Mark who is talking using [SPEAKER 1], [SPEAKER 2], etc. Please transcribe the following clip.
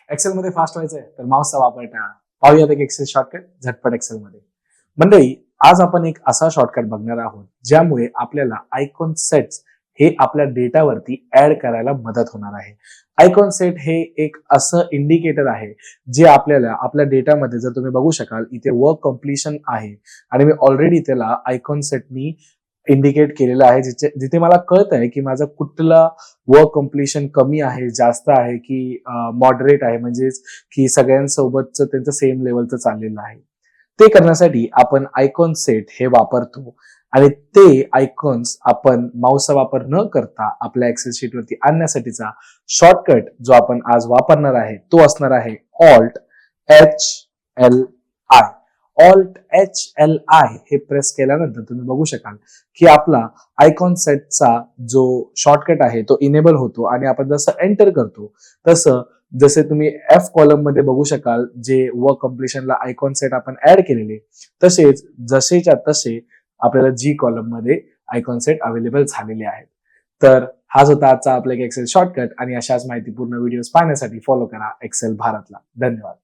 [SPEAKER 1] Excel मध्ये fast व्हायचंय तर माऊसचा वापर टाळा. पाहूयात एक एक्सेल शॉर्टकट झटपट एक्सेल मध्ये. मंडळी, आज आपण एक असा शॉर्टकट बघणार आहोत ज्यामुळे आपल्याला आयकॉन सेट्स हे आपल्या डेटावरती ऍड करायला मदत होणार आहे. आयकॉन सेट हे एक असं इंडिकेटर आहे जे आपल्याला आपल्या डेटामध्ये, जर तुम्ही बघू शकाल इथे वर्क कम्प्लिशन आहे आणि मी ऑलरेडी त्याला आयकॉन सेटनी इंडिकेट केलेलं आहे, जिथे मला कळत आहे की माझं कुठला वर्क कम्प्लिशन कमी आहे, जास्त आहे की मॉडरेट आहे, म्हणजेच की सगळ्यांसोबतच त्यांचं सेम लेवलचं चाललेलं आहे. ते करण्यासाठी आपण आयकॉन सेट हे वापरतो आणि ते आयकॉन्स आपण माऊसचा वापर न करता आपल्या एक्सेल शीटवरती आणण्यासाठीचा शॉर्टकट जो आपण आज वापरणार आहे तो असणार आहे Alt-HLI. Alt-HLI हे प्रेस केल्यानंतर तुम्ही बघू शकाल की आपला आयकॉन सेटचा जो शॉर्टकट आहे तो इनेबल होतो आणि आपण जसं एंटर करतो तसं, जसे तुम्ही F कॉलम मध्ये बघू शकाल, जे वर्क कम्प्लिशनला आयकॉन सेट आपण ऍड केलेले, तसेच जसेच्या तसे आपल्याला G कॉलम मध्ये आयकॉन सेट अवेलेबल झालेले आहेत. तर हाच होता आजचा आपला एक एक्सेल शॉर्टकट आणि अशाच माहितीपूर्ण व्हिडिओज पाहण्यासाठी फॉलो करा एक्सेल भारतला. धन्यवाद.